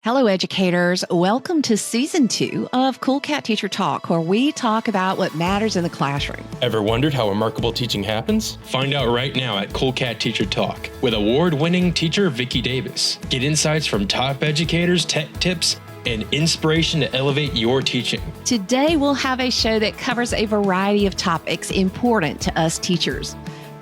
Hello, educators. Welcome to Season 2 of Cool Cat Teacher Talk, where we talk about what matters in the classroom. Ever wondered how remarkable teaching happens? Find out right now at Cool Cat Teacher Talk with award-winning teacher Vicki Davis. Get insights from top educators, tech tips, and inspiration to elevate your teaching. Today, we'll have a show that covers a variety of topics important to us teachers.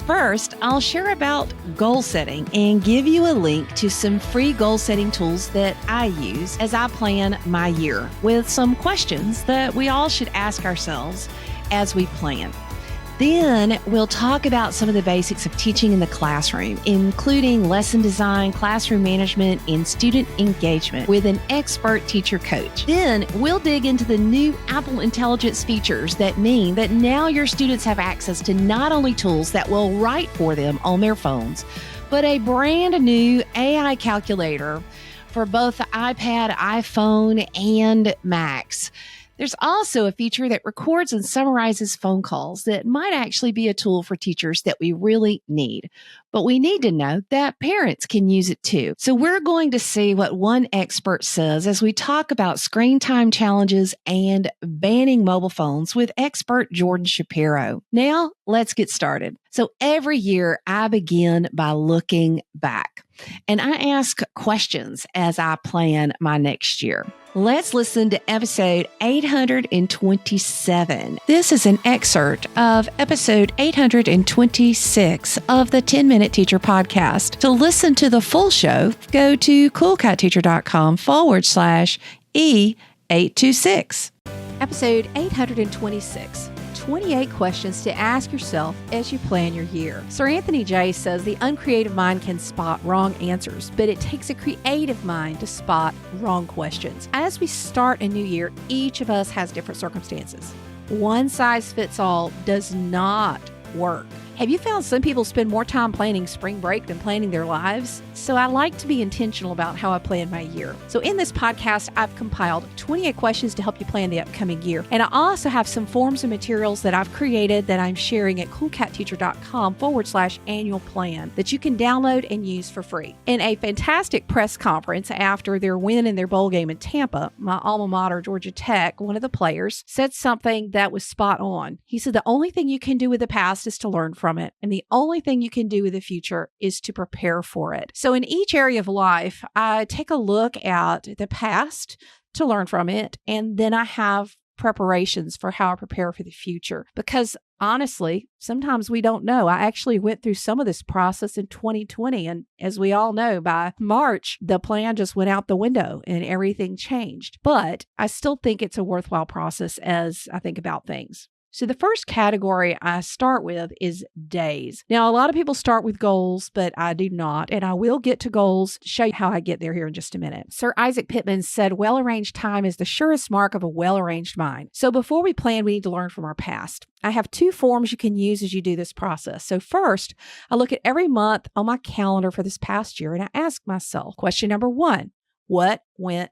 First, I'll share about goal setting and give you a link to some free goal setting tools that I use as I plan my year, with some questions that we all should ask ourselves as we plan. Then we'll talk about some of the basics of teaching in the classroom, including lesson design, classroom management, and student engagement with an expert teacher coach. Then we'll dig into the new Apple Intelligence features that mean that now your students have access to not only tools that will write for them on their phones, but a brand new AI calculator for both the iPad, iPhone, and Macs. There's also a feature that records and summarizes phone calls that might actually be a tool for teachers that we really need. But we need to know that parents can use it too. So we're going to see what one expert says as we talk about screen time challenges and banning mobile phones with expert Jordan Shapiro. Now, let's get started. So every year I begin by looking back, and I ask questions as I plan my next year. Let's listen to episode 827. This is an excerpt of episode 826 of the 10-Minute Teacher Podcast. To listen to the full show, go to coolcatteacher.com/E826. Episode 826. 28 questions to ask yourself as you plan your year. Sir Anthony J. says the uncreative mind can spot wrong answers, but it takes a creative mind to spot wrong questions. As we start a new year, each of us has different circumstances. One size fits all does not work. Have you found some people spend more time planning spring break than planning their lives? So I like to be intentional about how I plan my year. So in this podcast, I've compiled 28 questions to help you plan the upcoming year. And I also have some forms and materials that I've created that I'm sharing at coolcatteacher.com/annual plan that you can download and use for free. In a fantastic press conference after their win in their bowl game in Tampa, my alma mater, Georgia Tech, one of the players, said something that was spot on. He said, the only thing you can do with the past is to learn from it. And the only thing you can do with the future is to prepare for it. So in each area of life, I take a look at the past to learn from it. And then I have preparations for how I prepare for the future. Because honestly, sometimes we don't know. I actually went through some of this process in 2020. And as we all know, by March, the plan just went out the window and everything changed. But I still think it's a worthwhile process as I think about things. So the first category I start with is days. Now, a lot of people start with goals, but I do not. And I will get to goals to show you how I get there here in just a minute. Sir Isaac Pittman said, well-arranged time is the surest mark of a well-arranged mind. So before we plan, we need to learn from our past. I have two forms you can use as you do this process. So first, I look at every month on my calendar for this past year, and I ask myself, question number 1, what went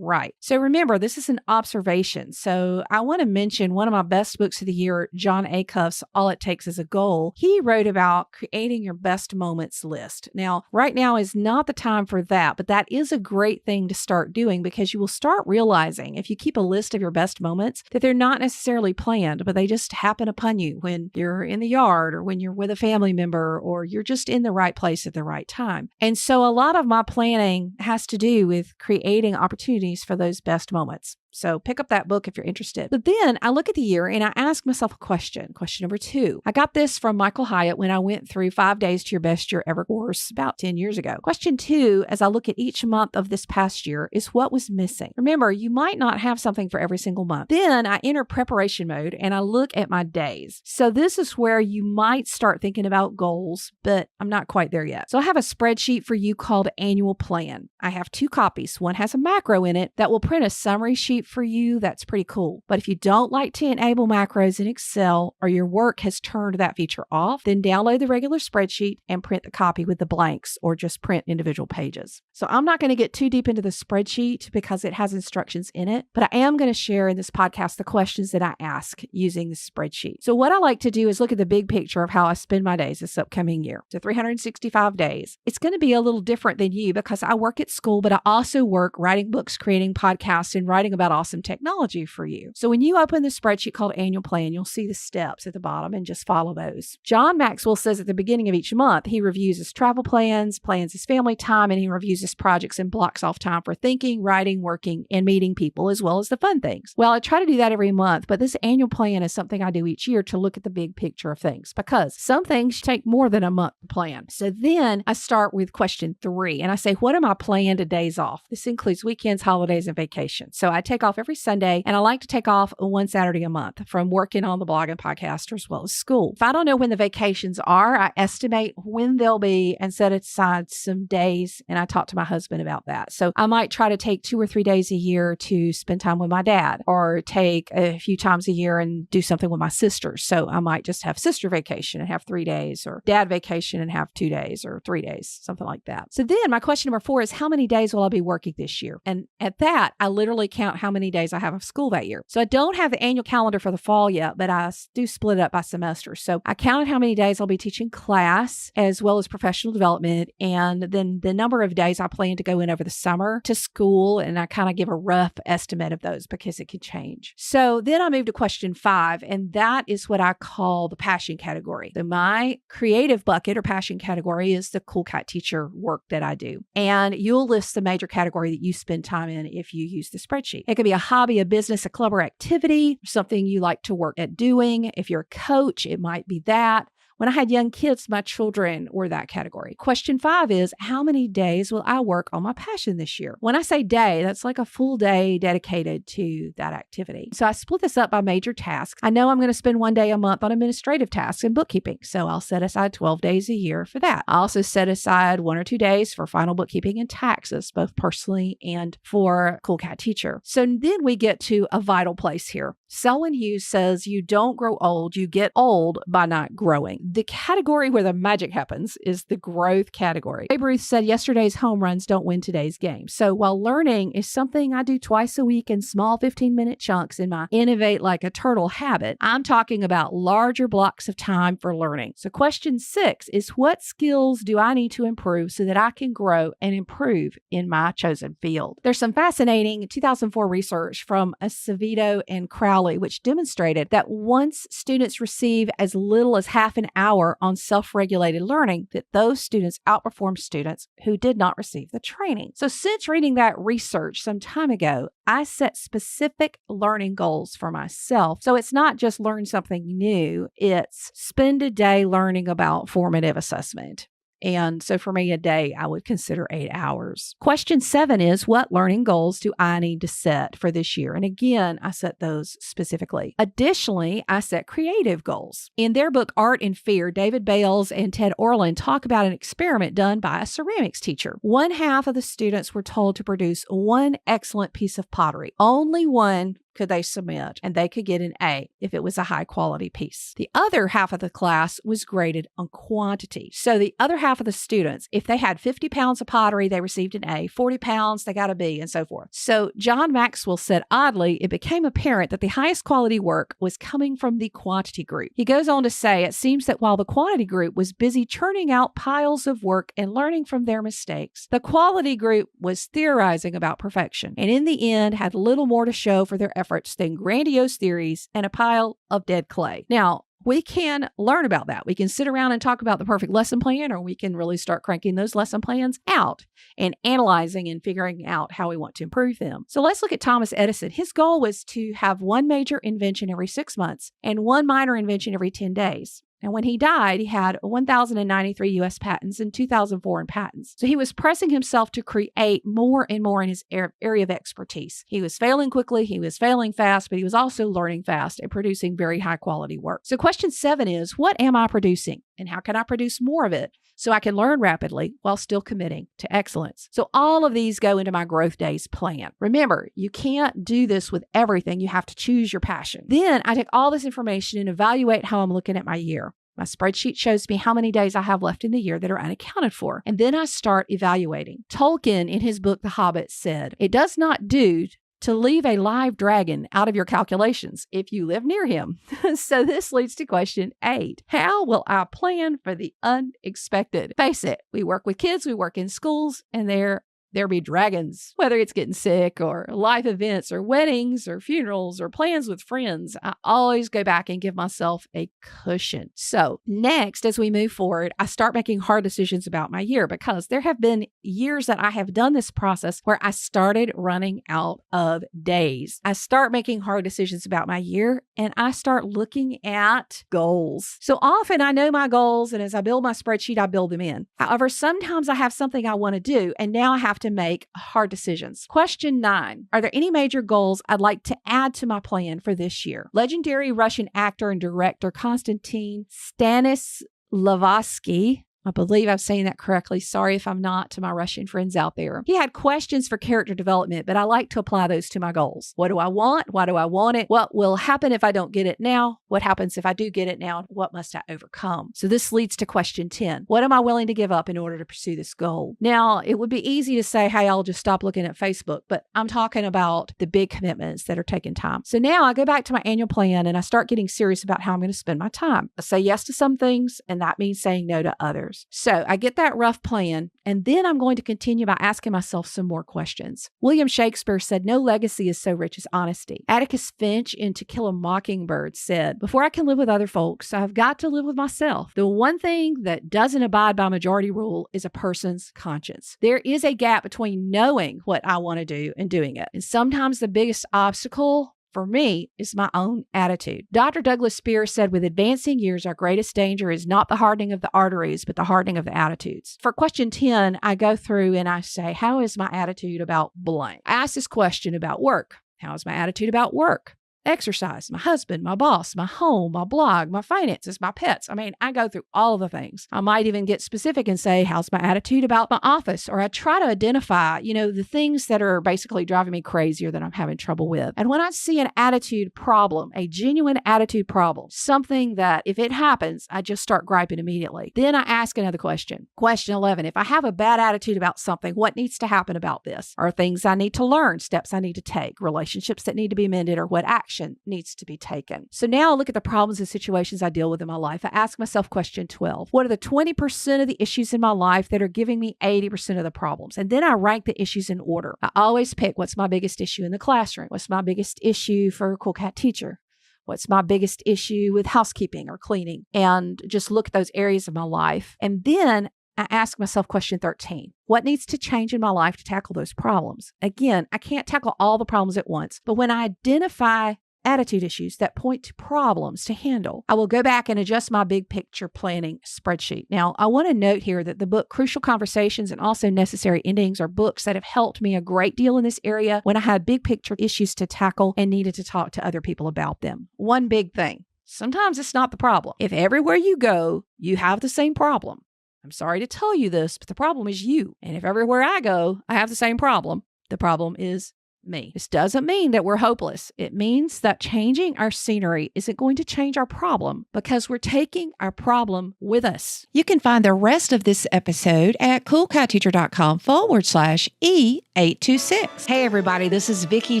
right? So remember, this is an observation. So I want to mention one of my best books of the year, John Acuff's All It Takes Is a Goal. He wrote about creating your best moments list. Now, right now is not the time for that, but that is a great thing to start doing because you will start realizing if you keep a list of your best moments that they're not necessarily planned, but they just happen upon you when you're in the yard or when you're with a family member or you're just in the right place at the right time. And so a lot of my planning has to do with creating opportunities for those best moments. So pick up that book if you're interested. But then I look at the year and I ask myself a question. Question number 2. I got this from Michael Hyatt when I went through 5 Days to Your Best Year Ever course about 10 years ago. Question 2, as I look at each month of this past year, is what was missing. Remember, you might not have something for every single month. Then I enter preparation mode and I look at my days. So this is where you might start thinking about goals, but I'm not quite there yet. So I have a spreadsheet for you called Annual Plan. I have 2 copies. One has a macro in it that will print a summary sheet for you, that's pretty cool. But if you don't like to enable macros in Excel or your work has turned that feature off, then download the regular spreadsheet and print the copy with the blanks or just print individual pages. So I'm not going to get too deep into the spreadsheet because it has instructions in it, but I am going to share in this podcast the questions that I ask using the spreadsheet. So what I like to do is look at the big picture of how I spend my days this upcoming year. So 365 days. It's going to be a little different than you because I work at school, but I also work writing books, creating podcasts, and writing about awesome technology for you. So when you open the spreadsheet called Annual Plan, you'll see the steps at the bottom and just follow those. John Maxwell says at the beginning of each month, he reviews his travel plans his family time, and he reviews his projects and blocks off time for thinking, writing, working, and meeting people, as well as the fun things. Well, I try to do that every month, but this annual plan is something I do each year to look at the big picture of things because some things take more than a month to plan. So then I start with question 3 and I say, what are my planned days off? This includes weekends, holidays, and vacations. So I take off every Sunday, and I like to take off one Saturday a month from working on the blog and podcast as well as school. If I don't know when the vacations are, I estimate when they'll be and set aside some days, and I talk to my husband about that. So I might try to take 2 or 3 days a year to spend time with my dad, or take a few times a year and do something with my sisters. So I might just have sister vacation and have 3 days, or dad vacation and have 2 days or 3 days, something like that. So then my question number 4 is, how many days will I be working this year? And at that, I literally count how many days I have of school that year. So I don't have the annual calendar for the fall yet, but I do split it up by semester. So I counted how many days I'll be teaching class as well as professional development, and then the number of days I plan to go in over the summer to school. And I kind of give a rough estimate of those because it could change. So then I move to question 5, and that is what I call the passion category. So my creative bucket or passion category is the Cool Cat teacher work that I do. And you'll list the major category that you spend time in if you use the spreadsheet. It could be a hobby, a business, a club, or activity, something you like to work at doing. If you're a coach, it might be that. When I had young kids, my children were that category. Question 5 is, how many days will I work on my passion this year? When I say day, that's like a full day dedicated to that activity. So I split this up by major tasks. I know I'm going to spend 1 day a month on administrative tasks and bookkeeping. So I'll set aside 12 days a year for that. I also set aside 1 or 2 days for final bookkeeping and taxes, both personally and for Cool Cat Teacher. So then we get to a vital place here. Selwyn Hughes says, you don't grow old, you get old by not growing. The category where the magic happens is the growth category. Babe Ruth said, yesterday's home runs don't win today's game. So while learning is something I do twice a week in small 15-minute chunks in my Innovate Like a Turtle habit, I'm talking about larger blocks of time for learning. So question 6 is, what skills do I need to improve so that I can grow and improve in my chosen field? There's some fascinating 2004 research from Acevedo and Crowley, which demonstrated that once students receive as little as half an hour on self-regulated learning, that those students outperform students who did not receive the training. So since reading that research some time ago, I set specific learning goals for myself. So it's not just learn something new, it's spend a day learning about formative assessment. And so for me, a day, I would consider 8 hours. Question 7 is, what learning goals do I need to set for this year? And again, I set those specifically. Additionally, I set creative goals. In their book, Art and Fear, David Bales and Ted Orland talk about an experiment done by a ceramics teacher. 1/2 of the students were told to produce 1 excellent piece of pottery. Only 1 could they submit, and they could get an A if it was a high quality piece. The other half of the class was graded on quantity. So the other half of the students, if they had 50 pounds of pottery, they received an A, 40 pounds, they got a B, and so forth. So John Maxwell said, oddly, it became apparent that the highest quality work was coming from the quantity group. He goes on to say, it seems that while the quantity group was busy churning out piles of work and learning from their mistakes, the quality group was theorizing about perfection, and in the end had little more to show for their efforts than grandiose theories and a pile of dead clay. Now, we can learn about that. We can sit around and talk about the perfect lesson plan, or we can really start cranking those lesson plans out and analyzing and figuring out how we want to improve them. So let's look at Thomas Edison. His goal was to have 1 major invention every 6 months and 1 minor invention every 10 days. And when he died, he had 1,093 U.S. patents and 2,000 foreign patents. So he was pressing himself to create more and more in his area of expertise. He was failing quickly, he was failing fast, but he was also learning fast and producing very high quality work. So question 7 is, what am I producing? And how can I produce more of it so I can learn rapidly while still committing to excellence? So all of these go into my growth days plan. Remember, you can't do this with everything. You have to choose your passion. Then I take all this information and evaluate how I'm looking at my year. My spreadsheet shows me how many days I have left in the year that are unaccounted for. And then I start evaluating. Tolkien, in his book, The Hobbit, said, "It does not do to leave a live dragon out of your calculations if you live near him." So this leads to question 8. How will I plan for the unexpected? Face it, we work with kids, we work in schools, and there be dragons, whether it's getting sick or life events or weddings or funerals or plans with friends. I always go back and give myself a cushion. So next, as we move forward, I start making hard decisions about my year, because there have been years that I have done this process where I started running out of days. I start making hard decisions about my year, and I start looking at goals. So often I know my goals, and as I build my spreadsheet, I build them in. However, sometimes I have something I want to do, and now I have to make hard decisions. Question 9. Are there any major goals I'd like to add to my plan for this year? Legendary Russian actor and director Konstantin Stanislavski, I believe I'm saying that correctly. Sorry if I'm not, to my Russian friends out there. He had questions for character development, but I like to apply those to my goals. What do I want? Why do I want it? What will happen if I don't get it now? What happens if I do get it now? What must I overcome? So this leads to question 10. What am I willing to give up in order to pursue this goal? Now, it would be easy to say, hey, I'll just stop looking at Facebook, but I'm talking about the big commitments that are taking time. So now I go back to my annual plan and I start getting serious about how I'm going to spend my time. I say yes to some things, and that means saying no to others. So I get that rough plan, and then I'm going to continue by asking myself some more questions. William Shakespeare said, "No legacy is so rich as honesty." Atticus Finch in To Kill a Mockingbird said, "Before I can live with other folks, I've got to live with myself." The one thing that doesn't abide by majority rule is a person's conscience. There is a gap between knowing what I want to do and doing it. And sometimes the biggest obstacle for me is my own attitude. Dr. Douglas Spears said, "With advancing years, our greatest danger is not the hardening of the arteries, but the hardening of the attitudes." For question 10, I go through and I say, how is my attitude about blank? I ask this question about work. How is my attitude about work? Exercise, my husband, my boss, my home, my blog, my finances, my pets. I go through all of the things. I might even get specific and say, how's my attitude about my office? Or I try to identify, the things that are basically driving me crazy or that I'm having trouble with. And when I see an attitude problem, a genuine attitude problem, something that if it happens, I just start griping immediately. Then I ask another question. Question 11, if I have a bad attitude about something, what needs to happen about this? Are things I need to learn, steps I need to take, relationships that need to be mended, or what action needs to be taken? So now I look at the problems and situations I deal with in my life. I ask myself question 12. What are the 20% of the issues in my life that are giving me 80% of the problems? And then I rank the issues in order. I always pick what's my biggest issue in the classroom. What's my biggest issue for a Cool Cat teacher? What's my biggest issue with housekeeping or cleaning? And just look at those areas of my life. And then I ask myself question 13. What needs to change in my life to tackle those problems? Again, I can't tackle all the problems at once, but when I identify attitude issues that point to problems to handle, I will go back and adjust my big picture planning spreadsheet. Now, I want to note here that the book Crucial Conversations and also Necessary Endings are books that have helped me a great deal in this area when I had big picture issues to tackle and needed to talk to other people about them. One big thing, sometimes it's not the problem. If everywhere you go, you have the same problem, I'm sorry to tell you this, but the problem is you. And if everywhere I go, I have the same problem, the problem is me. This doesn't mean that we're hopeless. It means that changing our scenery isn't going to change our problem because we're taking our problem with us. You can find the rest of this episode at coolcatteacher.com/E826. Hey everybody, this is Vicki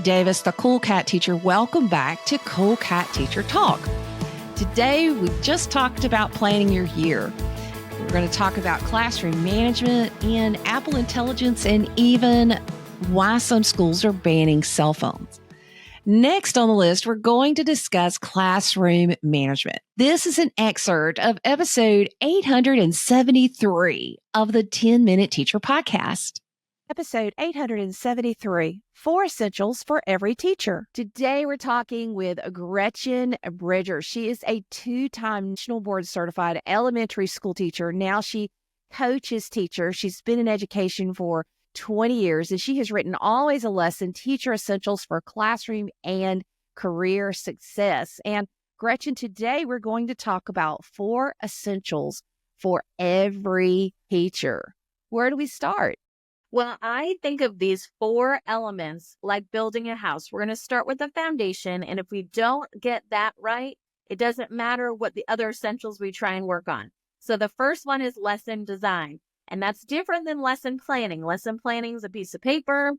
Davis, the Cool Cat Teacher. Welcome back to Cool Cat Teacher Talk. Today, we just talked about planning your year. We're going to talk about classroom management and Apple Intelligence and even why some schools are banning cell phones. Next on the list, we're going to discuss classroom management. This is an excerpt of episode 873 of the 10-Minute Teacher Podcast. Episode 873, 4 Essentials for Every Teacher. Today we're talking with Gretchen Bridger. She is a 2-time National Board Certified elementary school teacher. Now she coaches teachers. She's been in education for 20 years, and she has written Always a Lesson, Teacher Essentials for Classroom and Career Success. And Gretchen, today we're going to talk about 4 essentials for every teacher. Where do we start? Well, I think of these 4 elements like building a house. We're going to start with the foundation. And if we don't get that right, it doesn't matter what the other essentials we try and work on. So the first one is lesson design. And that's different than lesson planning. Lesson planning is a piece of paper.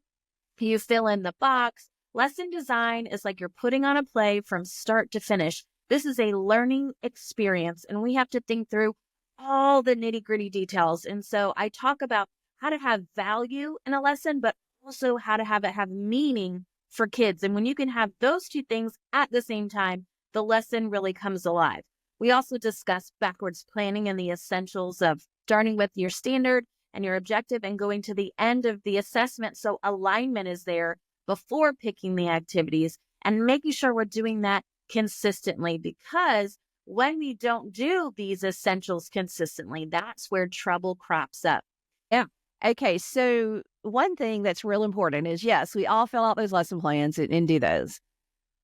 You fill in the box. Lesson design is like you're putting on a play from start to finish. This is a learning experience, and we have to think through all the nitty-gritty details. And so I talk about how to have value in a lesson, but also how to have it have meaning for kids. And when you can have those 2 things at the same time, the lesson really comes alive. We also discuss backwards planning and the essentials of starting with your standard and your objective and going to the end of the assessment. So alignment is there before picking the activities and making sure we're doing that consistently, because when we don't do these essentials consistently, that's where trouble crops up. Yeah. Okay. So one thing that's real important is, yes, we all fill out those lesson plans and do those.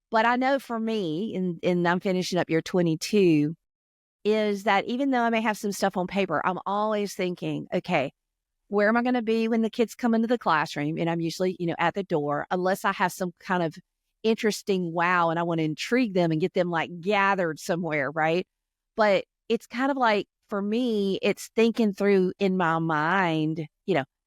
But I know for me, and I'm finishing up year 22, is that even though I may have some stuff on paper, I'm always thinking, okay, where am I going to be when the kids come into the classroom? And I'm usually, at the door, unless I have some kind of interesting wow and I want to intrigue them and get them like gathered somewhere, right? But it's kind of like, for me, it's thinking through in my mind,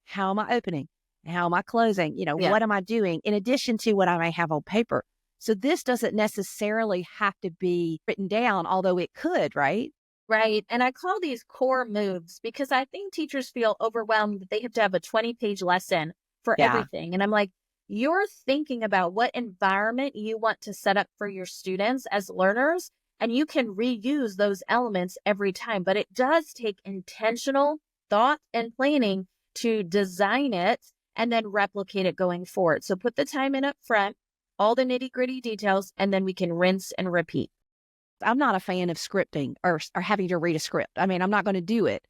how am I opening? How am I closing? What am I doing in addition to what I may have on paper? So this doesn't necessarily have to be written down, although it could, right? Right. And I call these core moves because I think teachers feel overwhelmed that they have to have a 20-page lesson for Yeah. everything. And I'm like, you're thinking about what environment you want to set up for your students as learners, and you can reuse those elements every time. But it does take intentional thought and planning to design it and then replicate it going forward. So put the time in up front, all the nitty-gritty details, and then we can rinse and repeat. I'm not a fan of scripting or having to read a script. I mean, I'm not going to do it.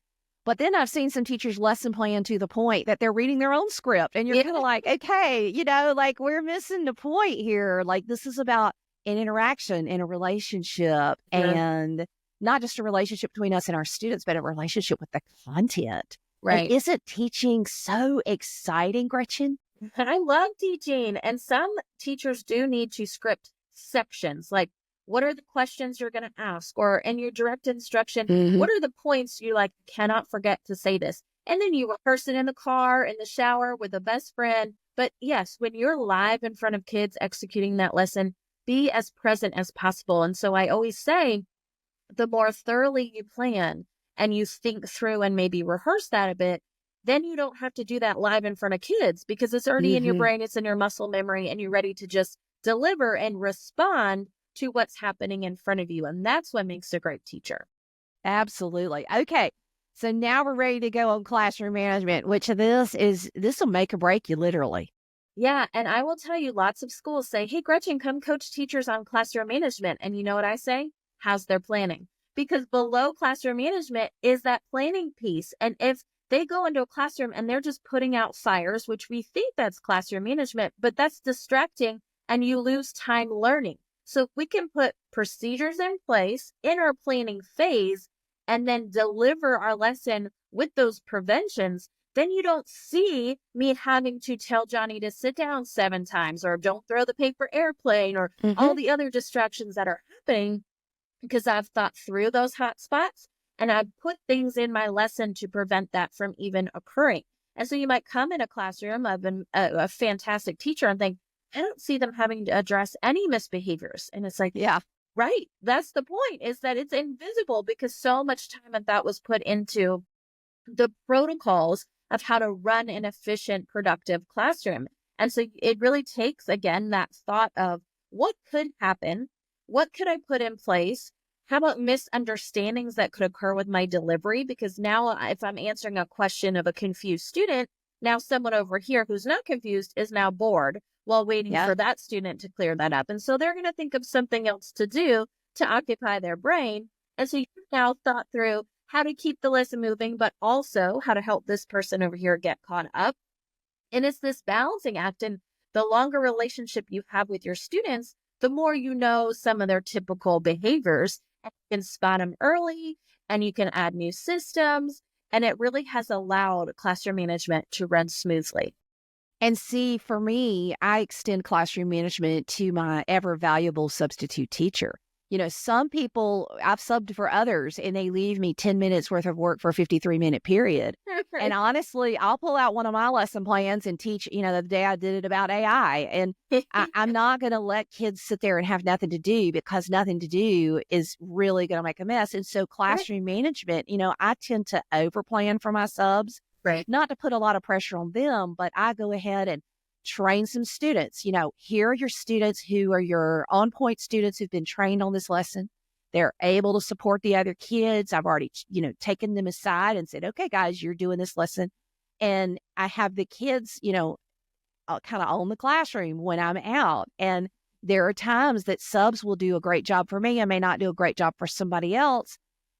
But then I've seen some teachers lesson plan to the point that they're reading their own script. And you're kind of like, okay, like we're missing the point here. Like this is about an interaction in a relationship, and not just a relationship between us and our students, but a relationship with the content. Right. And isn't teaching so exciting, Gretchen? I love teaching. And some teachers do need to script sections, like what are the questions you're going to ask? Or in your direct instruction, what are the points you cannot forget to say this? And then you rehearse it in the car, in the shower, with a best friend. But yes, when you're live in front of kids executing that lesson, be as present as possible. And so I always say, the more thoroughly you plan and you think through and maybe rehearse that a bit, then you don't have to do that live in front of kids because it's already in your brain, it's in your muscle memory, and you're ready to just deliver and respond to what's happening in front of you. And that's what makes a great teacher. Absolutely. Okay. So now we're ready to go on classroom management, which this will make or break you literally. Yeah. And I will tell you, lots of schools say, hey, Gretchen, come coach teachers on classroom management. And you know what I say? How's their planning? Because below classroom management is that planning piece. And if they go into a classroom and they're just putting out fires, which we think that's classroom management, but that's distracting and you lose time learning. So if we can put procedures in place in our planning phase and then deliver our lesson with those preventions, then you don't see me having to tell Johnny to sit down 7 times or don't throw the paper airplane or all the other distractions that are happening, because I've thought through those hot spots and I've put things in my lesson to prevent that from even occurring. And so you might come in a classroom of a fantastic teacher and think, I don't see them having to address any misbehaviors. And it's like, yeah, right. That's the point, is that it's invisible because so much time of that was put into the protocols of how to run an efficient, productive classroom. And so it really takes, again, that thought of what could happen? What could I put in place? How about misunderstandings that could occur with my delivery? Because now if I'm answering a question of a confused student, now someone over here who's not confused is now bored while waiting for that student to clear that up. And so they're going to think of something else to do to occupy their brain. And so you've now thought through how to keep the lesson moving, but also how to help this person over here get caught up. And it's this balancing act. And the longer relationship you have with your students, the more you know some of their typical behaviors. You can spot them early and you can add new systems. And it really has allowed classroom management to run smoothly. And see, for me, I extend classroom management to my ever valuable substitute teacher. Some people, I've subbed for others and they leave me 10 minutes worth of work for a 53-minute period. And honestly, I'll pull out one of my lesson plans and teach, the day I did it about AI. And I'm not going to let kids sit there and have nothing to do, because nothing to do is really going to make a mess. And so classroom management, I tend to overplan for my subs. Right. Not to put a lot of pressure on them, but I go ahead and train some students. Here are your students who are your on-point students who've been trained on this lesson. They're able to support the other kids. I've already, taken them aside and said, okay, guys, you're doing this lesson. And I have the kids, kind of own the classroom when I'm out. And there are times that subs will do a great job for me. I may not do a great job for somebody else.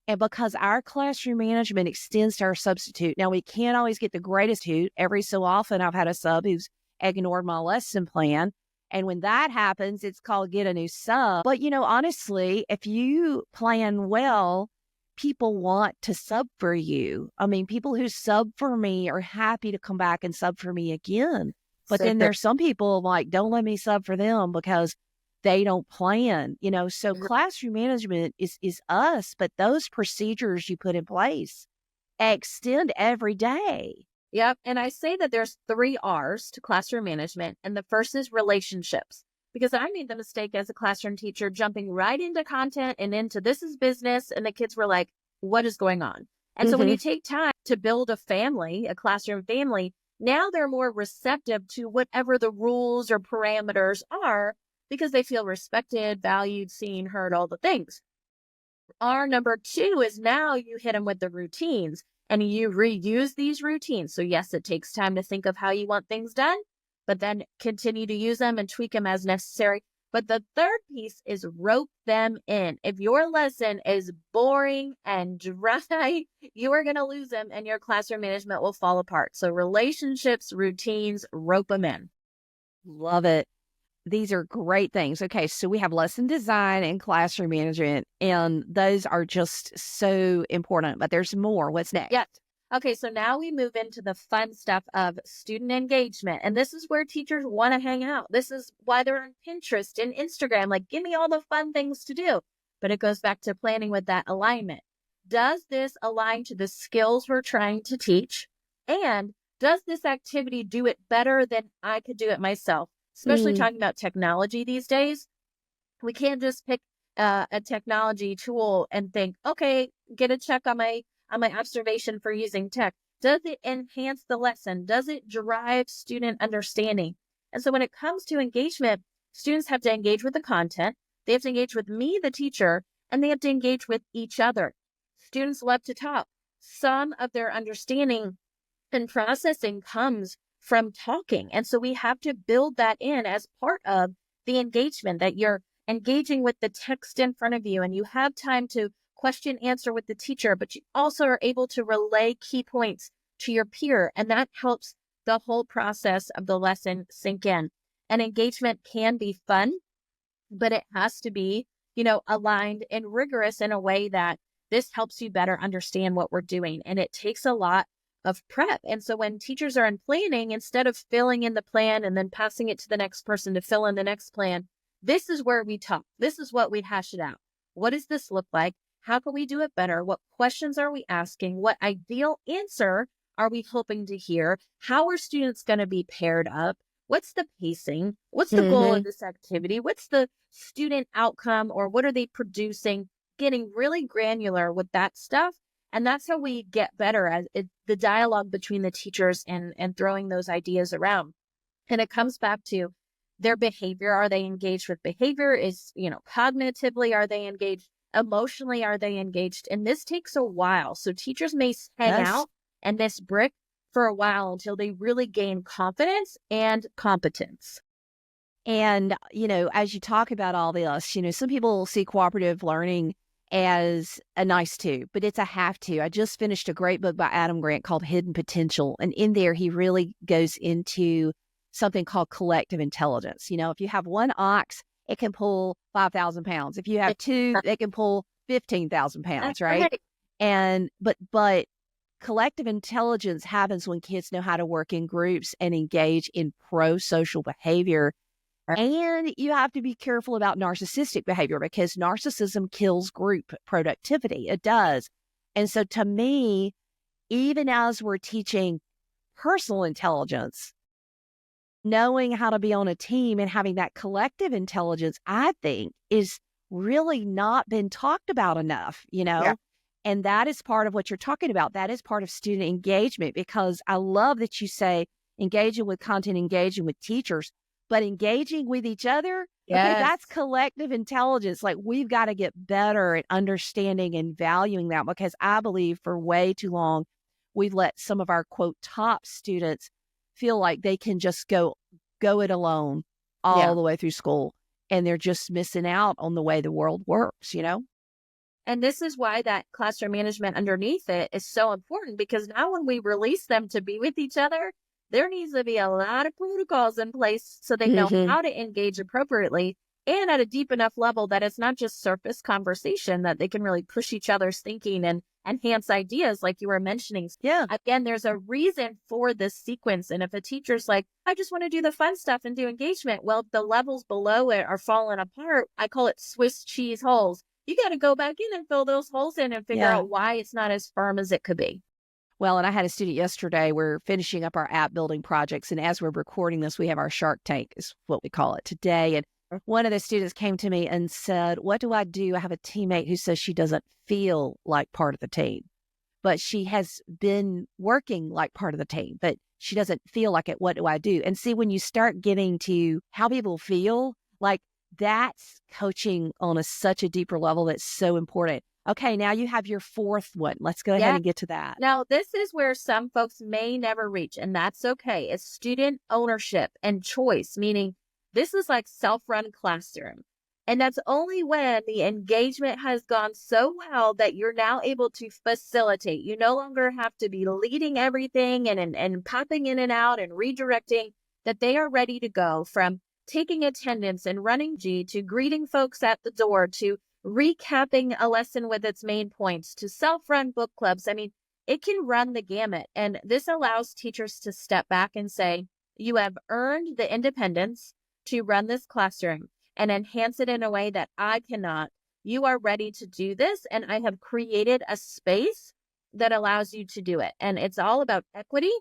And because our classroom management extends to our substitute, now we can't always get the greatest hoot. Every so often, I've had a sub who's ignored my lesson plan. And when that happens, it's called get a new sub. But, honestly, if you plan well, people want to sub for you. I mean, people who sub for me are happy to come back and sub for me again. But then there's some people like, don't let me sub for them because they don't plan, so classroom management is us, but those procedures you put in place extend every day. Yep. And I say that there's 3 R's to classroom management. And the first is relationships, because I made the mistake as a classroom teacher jumping right into content and into this is business. And the kids were like, what is going on? And so when you take time to build a family, a classroom family, now they're more receptive to whatever the rules or parameters are, because they feel respected, valued, seen, heard, all the things. R number 2 is now you hit them with the routines and you reuse these routines. So yes, it takes time to think of how you want things done, but then continue to use them and tweak them as necessary. But the third piece is rope them in. If your lesson is boring and dry, you are going to lose them and your classroom management will fall apart. So relationships, routines, rope them in. Love it. These are great things. Okay, so we have lesson design and classroom management, and those are just so important, but there's more. What's next? Yes. Okay, so now we move into the fun stuff of student engagement. And this is where teachers want to hang out. This is why they're on Pinterest and Instagram. Like, give me all the fun things to do. But it goes back to planning with that alignment. Does this align to the skills we're trying to teach? And does this activity do it better than I could do it myself? Especially talking about technology these days. We can't just pick a technology tool and think, okay, get a check on my observation for using tech. Does it enhance the lesson? Does it drive student understanding? And so when it comes to engagement, students have to engage with the content. They have to engage with me, the teacher, and they have to engage with each other. Students love to talk. Some of their understanding and processing comes from talking. And so we have to build that in as part of the engagement, that you're engaging with the text in front of you and you have time to question, answer with the teacher, but you also are able to relay key points to your peer. And that helps the whole process of the lesson sink in. And engagement can be fun, but it has to be, aligned and rigorous in a way that this helps you better understand what we're doing. And it takes a lot of prep. And so when teachers are in planning, instead of filling in the plan and then passing it to the next person to fill in the next plan, this is where we talk. This is what we hash it out. What does this look like? How can we do it better? What questions are we asking? What ideal answer are we hoping to hear? How are students going to be paired up? What's the pacing? What's the goal of this activity? What's the student outcome, or what are they producing? Getting really granular with that stuff. And that's how we get better at the dialogue between the teachers and throwing those ideas around. And it comes back to their behavior. Are they engaged with behavior? Cognitively, are they engaged? Emotionally, are they engaged? And this takes a while. So teachers may hang out and miss brick for a while until they really gain confidence and competence. And, as you talk about all this, some people see cooperative learning as a nice to, but it's a have to. I just finished a great book by Adam Grant called Hidden Potential. And in there, he really goes into something called collective intelligence. If you have one ox, it can pull 5,000 pounds. If you have two, they can pull 15,000 pounds, That's right? And but collective intelligence happens when kids know how to work in groups and engage in pro-social behavior. And you have to be careful about narcissistic behavior because narcissism kills group productivity. It does. And so to me, even as we're teaching personal intelligence, knowing how to be on a team and having that collective intelligence, I think, is really not been talked about enough, Yeah. And that is part of what you're talking about. That is part of student engagement, because I love that you say engaging with content, engaging with teachers, but engaging with each other. Okay, that's collective intelligence. Like, we've got to get better at understanding and valuing that, because I believe for way too long, we've let some of our, quote, top students feel like they can just go it alone all the way through school. And they're just missing out on the way the world works, And this is why that classroom management underneath it is so important, because now when we release them to be with each other, there needs to be a lot of protocols in place so they know how to engage appropriately and at a deep enough level that it's not just surface conversation, that they can really push each other's thinking and enhance ideas like you were mentioning. Yeah. Again, there's a reason for this sequence. And if a teacher's like, I just want to do the fun stuff and do engagement, well, the levels below it are falling apart. I call it Swiss cheese holes. You got to go back in and fill those holes in and figure out why it's not as firm as it could be. Well, and I had a student yesterday, we're finishing up our app building projects. And as we're recording this, we have our Shark Tank is what we call it today. And one of the students came to me and said, what do? I have a teammate who says she doesn't feel like part of the team, but she has been working like part of the team, but she doesn't feel like it. What do I do? And see, when you start getting to how people feel, like, that's coaching on such a deeper level that's so important. Okay, now you have your fourth one. Let's go ahead and get to that. Now, this is where some folks may never reach, and that's okay. It's student ownership and choice, meaning this is like self-run classroom. And that's only when the engagement has gone so well that you're now able to facilitate. You no longer have to be leading everything and popping in and out and redirecting, that they are ready to go from taking attendance and running G to greeting folks at the door to recapping a lesson with its main points to self-run book clubs. I mean, it can run the gamut. And this allows teachers to step back and say, you have earned the independence to run this classroom and enhance it in a way that I cannot. You are ready to do this, and I have created a space that allows you to do it. And it's all about equity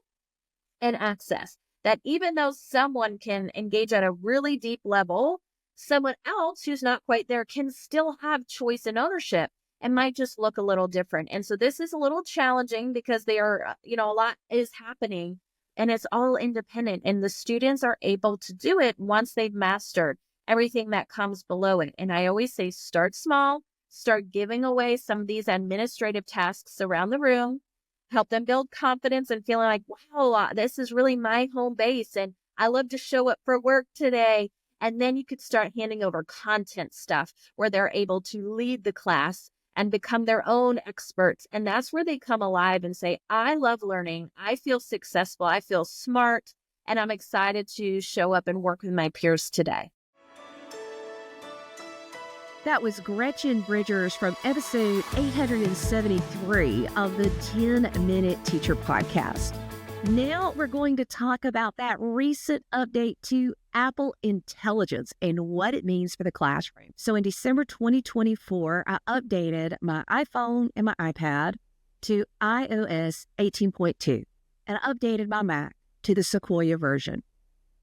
and access. That even though someone can engage at a really deep level, someone else who's not quite there can still have choice and ownership and might just look a little different. And so this is a little challenging because they are, a lot is happening and it's all independent. And the students are able to do it once they've mastered everything that comes below it. And I always say, start small, start giving away some of these administrative tasks around the room, help them build confidence and feeling like, wow, this is really my home base. And I love to show up for work today. And then you could start handing over content stuff where they're able to lead the class and become their own experts. And that's where they come alive and say, I love learning. I feel successful. I feel smart. And I'm excited to show up and work with my peers today. That was Gretchen Bridgers from episode 873 of the 10-Minute Teacher Podcast. Now we're going to talk about that recent update to Apple Intelligence and what it means for the classroom. So in December 2024, I updated my iPhone and my iPad to iOS 18.2, and I updated my Mac to the Sequoia version.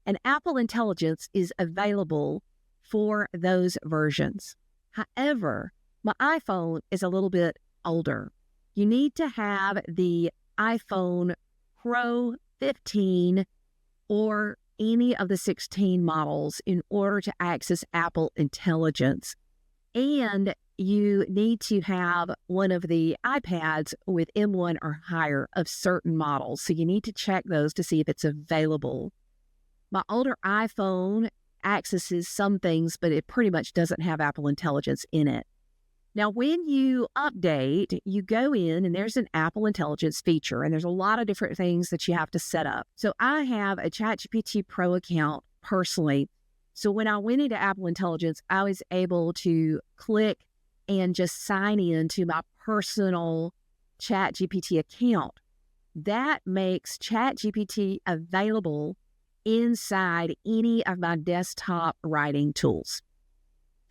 And Apple Intelligence is available for those versions. However, my iPhone is a little bit older. You need to have the iPhone Pro 15 or any of the 16 models in order to access Apple Intelligence. And you need to have one of the iPads with M1 or higher of certain models. So you need to check those to see if it's available. My older iPhone accesses some things, but it pretty much doesn't have Apple Intelligence in it. Now, when you update, you go in and there's an Apple Intelligence feature, and there's a lot of different things that you have to set up. So I have a ChatGPT Pro account personally. So when I went into Apple Intelligence, I was able to click and just sign in to my personal ChatGPT account. That makes ChatGPT available inside any of my desktop writing tools.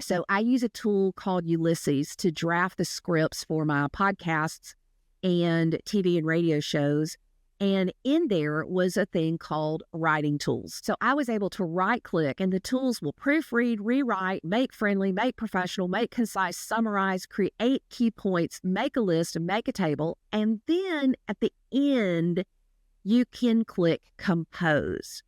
So I use a tool called Ulysses to draft the scripts for my podcasts and TV and radio shows. And in there was a thing called writing tools. So I was able to right click and the tools will proofread, rewrite, make friendly, make professional, make concise, summarize, create key points, make a list, make a table. And then at the end, you can click compose.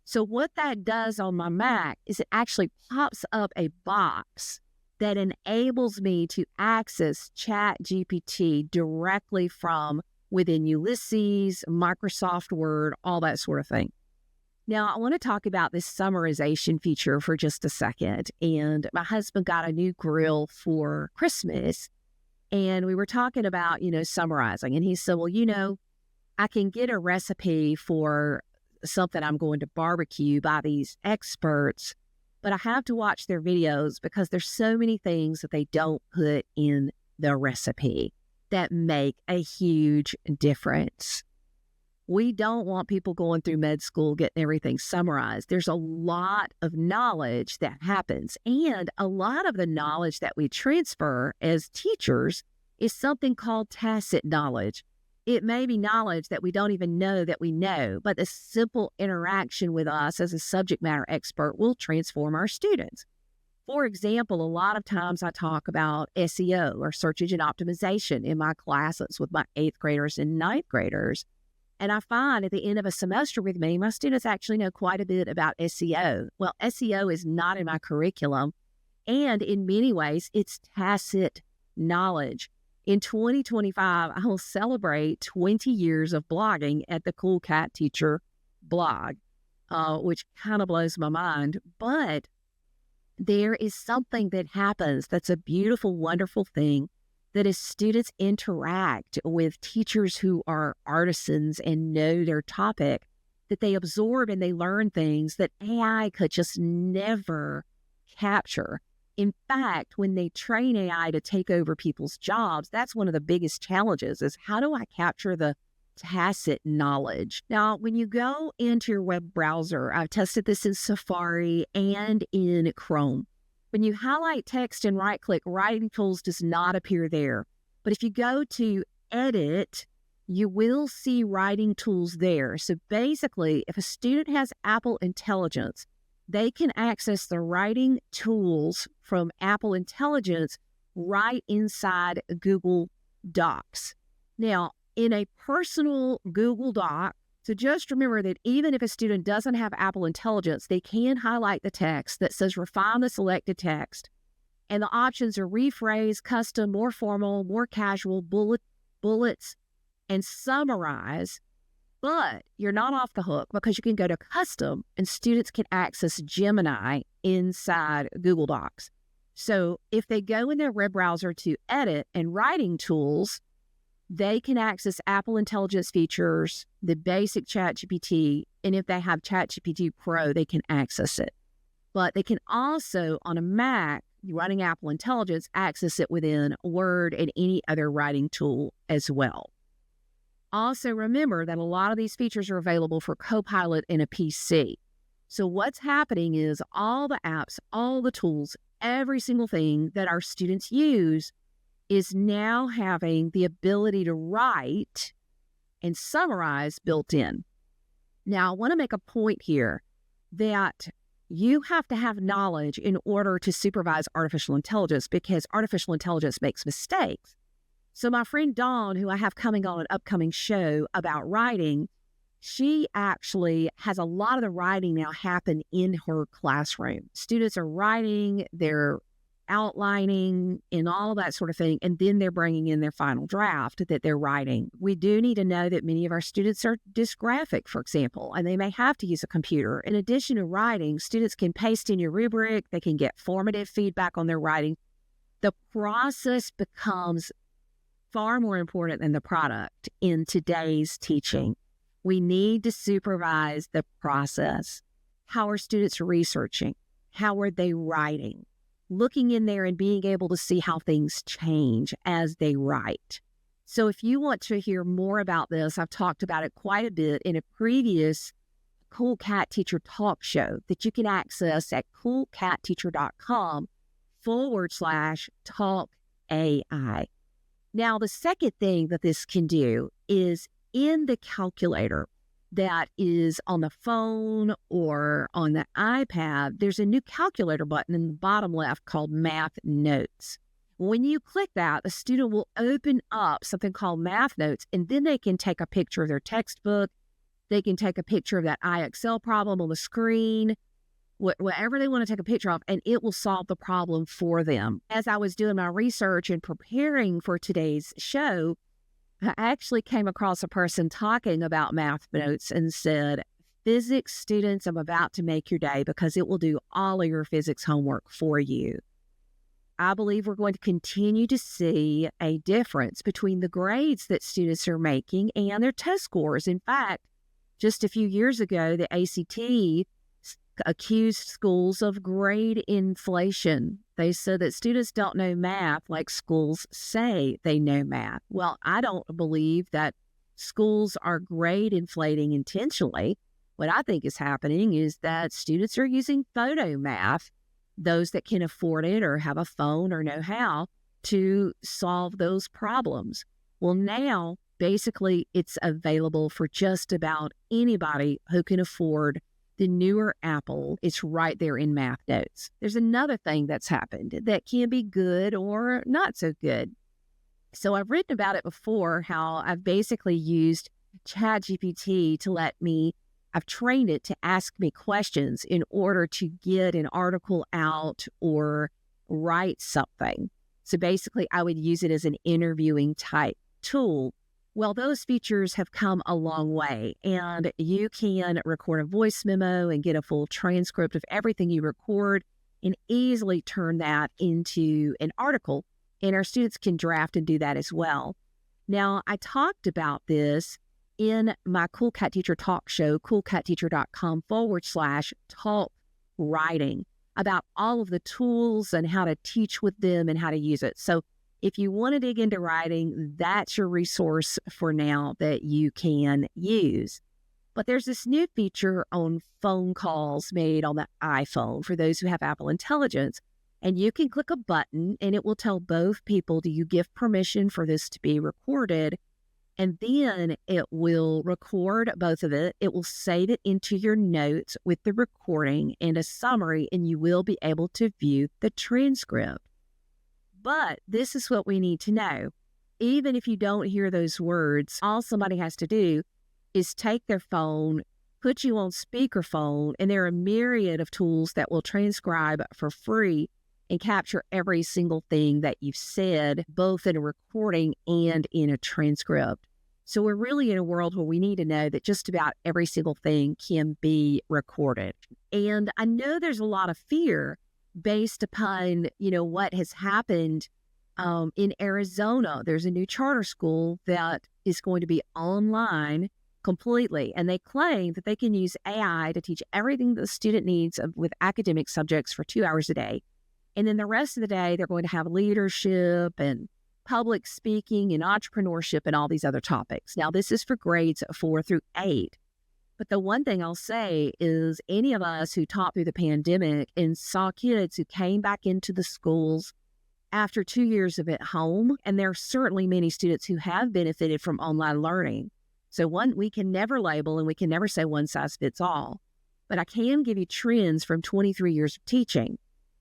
So what that does on my Mac is it actually pops up a box that enables me to access ChatGPT directly from within Ulysses, Microsoft Word, all that sort of thing. Now, I want to talk about this summarization feature for just a second. And my husband got a new grill for Christmas, and we were talking about, summarizing. And he said, well, I can get a recipe for something I'm going to barbecue by these experts, but I have to watch their videos because there's so many things that they don't put in the recipe that make a huge difference. We don't want people going through med school getting everything summarized. There's a lot of knowledge that happens, and a lot of the knowledge that we transfer as teachers is something called tacit knowledge. It may be knowledge that we don't even know that we know, but the simple interaction with us as a subject matter expert will transform our students. For example, a lot of times I talk about SEO or search engine optimization in my classes with my 8th graders and 9th graders. And I find at the end of a semester with me, my students actually know quite a bit about SEO. Well, SEO is not in my curriculum. And in many ways, it's tacit knowledge. In 2025, I will celebrate 20 years of blogging at the Cool Cat Teacher blog, which kind of blows my mind. But there is something that happens that's a beautiful, wonderful thing that as students interact with teachers who are artisans and know their topic, that they absorb and they learn things that AI could just never capture. In fact, when they train AI to take over people's jobs, that's one of the biggest challenges is how do I capture the tacit knowledge? Now, when you go into your web browser, I've tested this in Safari and in Chrome. When you highlight text and right-click, writing tools does not appear there. But if you go to edit, you will see writing tools there. So basically, if a student has Apple Intelligence, they can access the writing tools from Apple Intelligence right inside Google Docs. Now, in a personal Google Doc, so just remember that even if a student doesn't have Apple Intelligence, they can highlight the text that says refine the selected text. And the options are rephrase, custom, more formal, more casual, bullets, and summarize. But you're not off the hook because you can go to custom and students can access Gemini inside Google Docs. So if they go in their web browser to edit and writing tools, they can access Apple Intelligence features, the basic ChatGPT, and if they have ChatGPT Pro, they can access it. But they can also, on a Mac, running Apple Intelligence, access it within Word and any other writing tool as well. Also remember that a lot of these features are available for Copilot and a PC. So what's happening is all the apps, all the tools, every single thing that our students use is now having the ability to write and summarize built in. Now, I want to make a point here that you have to have knowledge in order to supervise artificial intelligence because artificial intelligence makes mistakes. So my friend Dawn, who I have coming on an upcoming show about writing, she actually has a lot of the writing now happen in her classroom. Students are writing, they're outlining and all that sort of thing, and then they're bringing in their final draft that they're writing. We do need to know that many of our students are dysgraphic, for example, and they may have to use a computer. In addition to writing, students can paste in your rubric, they can get formative feedback on their writing. The process becomes far more important than the product in today's teaching. We need to supervise the process. How are students researching? How are they writing? looking in there and being able to see how things change as they write. So if you want to hear more about this, I've talked about it quite a bit in a previous Cool Cat Teacher Talk show that you can access at coolcatteacher.com/talk AI. Now, the second thing that this can do is in the calculator that is on the phone or on the iPad, there's a new calculator button in the bottom left called Math Notes. When you click that, the student will open up something called Math Notes, and then they can take a picture of their textbook. They can take a picture of that IXL problem on the screen, whatever they want to take a picture of, and it will solve the problem for them. As I was doing my research and preparing for today's show, I actually came across a person talking about Math Notes and said, physics students, I'm about to make your day because it will do all of your physics homework for you. I believe we're going to continue to see a difference between the grades that students are making and their test scores. In fact, just a few years ago, the ACT accused schools of grade inflation. They said that students don't know math like schools say they know math. Well, I don't believe that schools are grade inflating intentionally. What I think is happening is that students are using photo math, those that can afford it or have a phone or know how, to solve those problems. Well, now, basically, it's available for just about anybody who can afford the newer Apple. It's right there in Math Notes. There's another thing that's happened that can be good or not so good. So I've written about it before, how I've basically used ChatGPT to I've trained it to ask me questions in order to get an article out or write something. So basically, I would use it as an interviewing type tool. Well, those features have come a long way, and you can record a voice memo and get a full transcript of everything you record and easily turn that into an article, and our students can draft and do that as well. Now, I talked about this in my Cool Cat Teacher Talk show, coolcatteacher.com/talk writing, about all of the tools and how to teach with them and how to use it. So if you want to dig into writing, that's your resource for now that you can use. But there's this new feature on phone calls made on the iPhone for those who have Apple Intelligence. And you can click a button and it will tell both people, do you give permission for this to be recorded? And then it will record both of it. It will save it into your notes with the recording and a summary, and you will be able to view the transcript. But this is what we need to know. Even if you don't hear those words, all somebody has to do is take their phone, put you on speakerphone, and there are a myriad of tools that will transcribe for free and capture every single thing that you've said, both in a recording and in a transcript. So we're really in a world where we need to know that just about every single thing can be recorded. And I know there's a lot of fear based upon, what has happened in Arizona. There's a new charter school that is going to be online completely, and they claim that they can use AI to teach everything the student needs with academic subjects for 2 hours a day. And then the rest of the day, they're going to have leadership and public speaking and entrepreneurship and all these other topics. Now, this is for grades 4 through 8. But the one thing I'll say is any of us who taught through the pandemic and saw kids who came back into the schools after 2 years of at home, and there are certainly many students who have benefited from online learning. So we can never label and we can never say one size fits all. But I can give you trends from 23 years of teaching.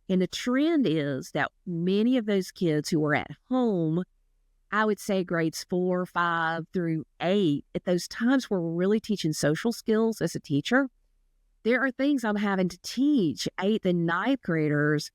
And the trend is that many of those kids who were at home, I would say grades 4, 5 through 8, at those times where we're really teaching social skills as a teacher, there are things I'm having to teach 8th and 9th graders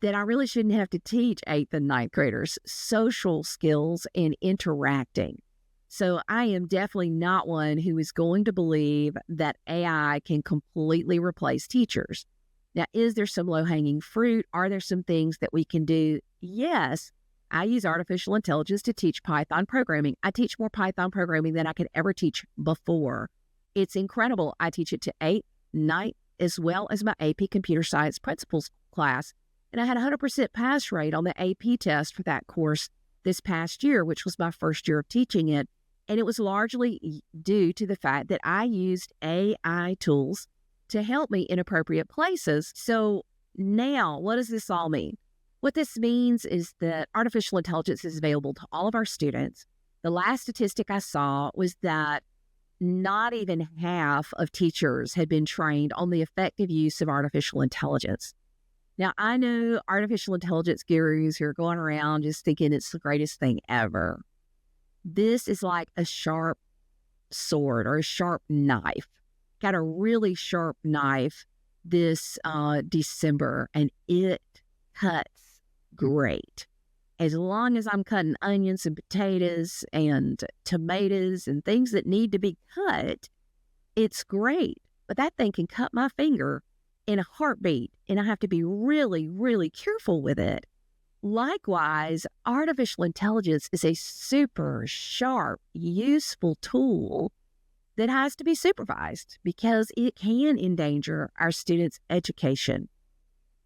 that I really shouldn't have to teach 8th and 9th graders, social skills and interacting. So I am definitely not one who is going to believe that AI can completely replace teachers. Now, is there some low-hanging fruit? Are there some things that we can do? Yes. I use artificial intelligence to teach Python programming. I teach more Python programming than I could ever teach before. It's incredible. I teach it to 8th, 9th, as well as my AP Computer Science Principles class. And I had a 100% pass rate on the AP test for that course this past year, which was my first year of teaching it. And it was largely due to the fact that I used AI tools to help me in appropriate places. So now, what does this all mean? What this means is that artificial intelligence is available to all of our students. The last statistic I saw was that not even half of teachers had been trained on the effective use of artificial intelligence. Now, I know artificial intelligence gurus who are going around just thinking it's the greatest thing ever. This is like a sharp sword or a sharp knife. Got a really sharp knife this December, and it cuts great. As long as I'm cutting onions and potatoes and tomatoes and things that need to be cut, it's great. But that thing can cut my finger in a heartbeat, and I have to be really, really careful with it. Likewise, artificial intelligence is a super sharp, useful tool that has to be supervised because it can endanger our students' education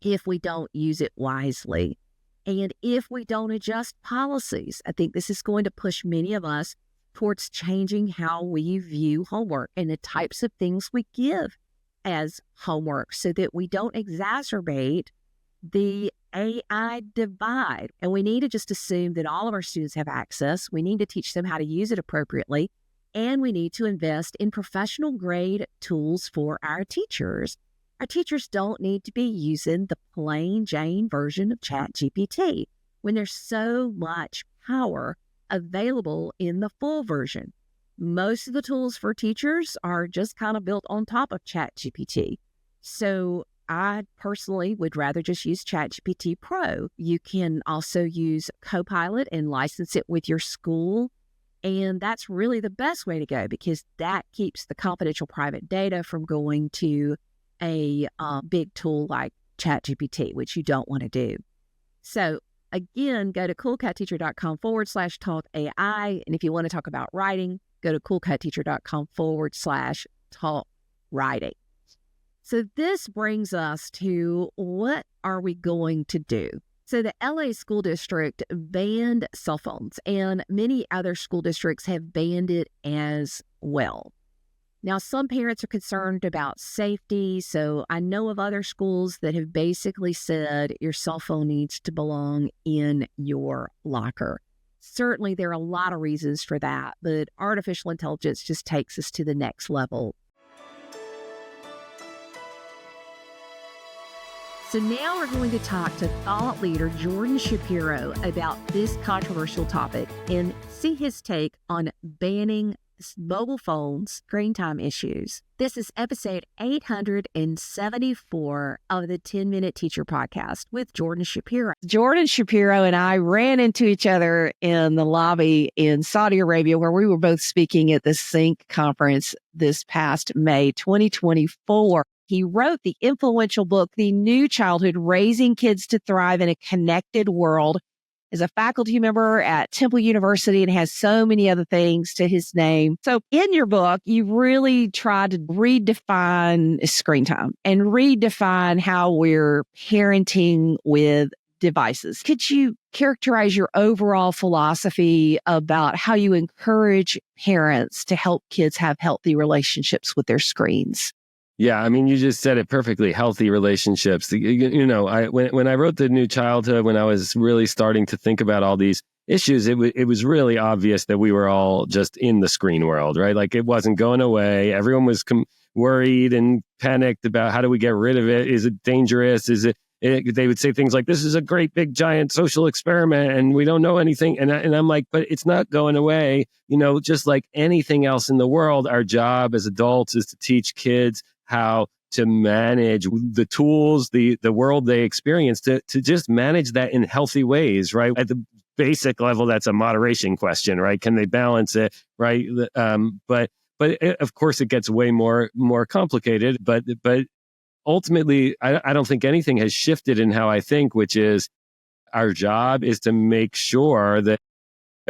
if we don't use it wisely. And if we don't adjust policies, I think this is going to push many of us towards changing how we view homework and the types of things we give as homework so that we don't exacerbate the AI divide. And we need to just assume that all of our students have access. We need to teach them how to use it appropriately. And we need to invest in professional grade tools for our teachers. Our teachers don't need to be using the plain Jane version of ChatGPT when there's so much power available in the full version. Most of the tools for teachers are just kind of built on top of ChatGPT. So I personally would rather just use ChatGPT Pro. You can also use Copilot and license it with your school. And that's really the best way to go because that keeps the confidential private data from going to a big tool like ChatGPT, which you don't want to do. So again, go to coolcatteacher.com/talk AI. And if you want to talk about writing, go to coolcatteacher.com/talk writing. So this brings us to what are we going to do? So the LA school district banned cell phones and many other school districts have banned it as well. Now, some parents are concerned about safety, so I know of other schools that have basically said your cell phone needs to belong in your locker. Certainly, there are a lot of reasons for that, but artificial intelligence just takes us to the next level. So now we're going to talk to thought leader Jordan Shapiro about this controversial topic and see his take on banning mobile phones, screen time issues. This is episode 874 of the 10-Minute Teacher Podcast with Jordan Shapiro. Jordan Shapiro and I ran into each other in the lobby in Saudi Arabia where we were both speaking at the Sync conference this past May 2024. He wrote the influential book, The New Childhood, Raising Kids to Thrive in a Connected World, is a faculty member at Temple University and has so many other things to his name. So in your book, you really tried to redefine screen time and redefine how we're parenting with devices. Could you characterize your overall philosophy about how you encourage parents to help kids have healthy relationships with their screens? Yeah, I mean, you just said it perfectly. Healthy relationships. You know, when I wrote The New Childhood, when I was really starting to think about all these issues, it was really obvious that we were all just in the screen world, right? Like it wasn't going away. Everyone was worried and panicked about how do we get rid of it? Is it dangerous? Is it? They would say things like, "This is a great big giant social experiment, and we don't know anything." And I'm like, but it's not going away. You know, just like anything else in the world, our job as adults is to teach kids how to manage the tools, the world they experience, to just manage that in healthy ways, right? At the basic level, that's a moderation question, right? Can they balance it, right? But of course, it gets way more complicated. But ultimately, I don't think anything has shifted in how I think, which is our job is to make sure that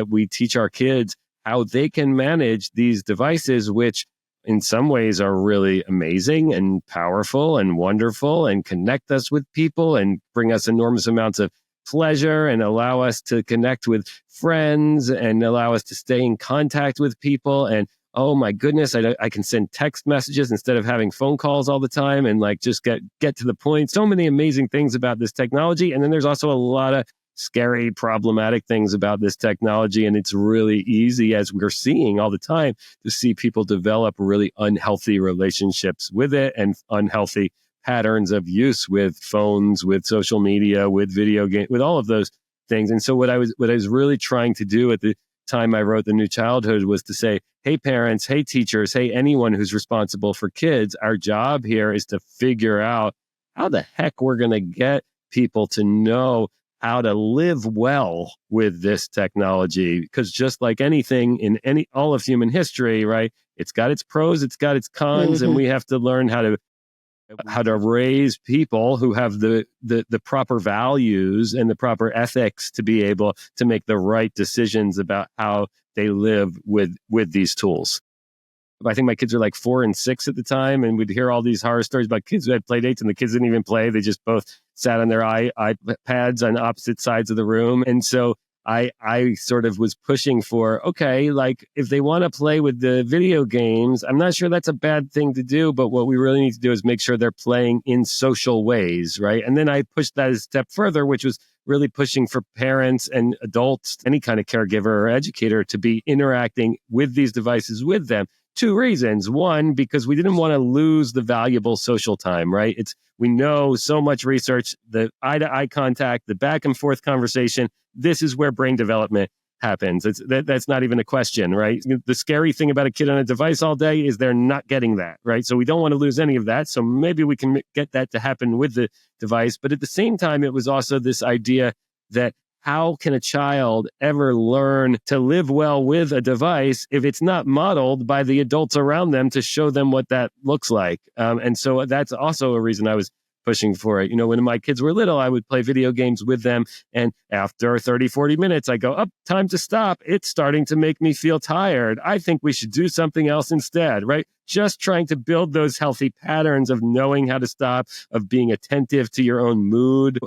we teach our kids how they can manage these devices, which in some ways are really amazing and powerful and wonderful and connect us with people and bring us enormous amounts of pleasure and allow us to connect with friends and allow us to stay in contact with people. And oh my goodness, I can send text messages instead of having phone calls all the time and like just get to the point. So many amazing things about this technology. And then there's also a lot of scary, problematic things about this technology. And it's really easy, as we're seeing all the time, to see people develop really unhealthy relationships with it and unhealthy patterns of use with phones, with social media, with video games, with all of those things. And so what I was really trying to do at the time I wrote The New Childhood was to say, hey, parents, hey, teachers, hey, anyone who's responsible for kids, our job here is to figure out how the heck we're going to get people to know how to live well with this technology. Because just like anything in all of human history, right, it's got its pros, it's got its cons, and we have to learn how to raise people who have the proper values and the proper ethics to be able to make the right decisions about how they live with these tools. I think my kids were like 4 and 6 at the time, and we'd hear all these horror stories about kids who had play dates, and the kids didn't even play. They just both sat on their iPads on opposite sides of the room. And so I sort of was pushing for, okay, like if they want to play with the video games, I'm not sure that's a bad thing to do, but what we really need to do is make sure they're playing in social ways, right? And then I pushed that a step further, which was really pushing for parents and adults, any kind of caregiver or educator, to be interacting with these devices with them. 2 reasons. One, because we didn't want to lose the valuable social time, right? We know so much research, the eye-to-eye contact, the back and forth conversation. This is where brain development happens. That's not even a question, right? The scary thing about a kid on a device all day is they're not getting that, right? So we don't want to lose any of that. So maybe we can get that to happen with the device. But at the same time, it was also this idea that how can a child ever learn to live well with a device if it's not modeled by the adults around them to show them what that looks like? And so that's also a reason I was pushing for it. You know, when my kids were little, I would play video games with them. And after 30, 40 minutes, I go, time to stop. It's starting to make me feel tired. I think we should do something else instead, right? Just trying to build those healthy patterns of knowing how to stop, of being attentive to your own mood,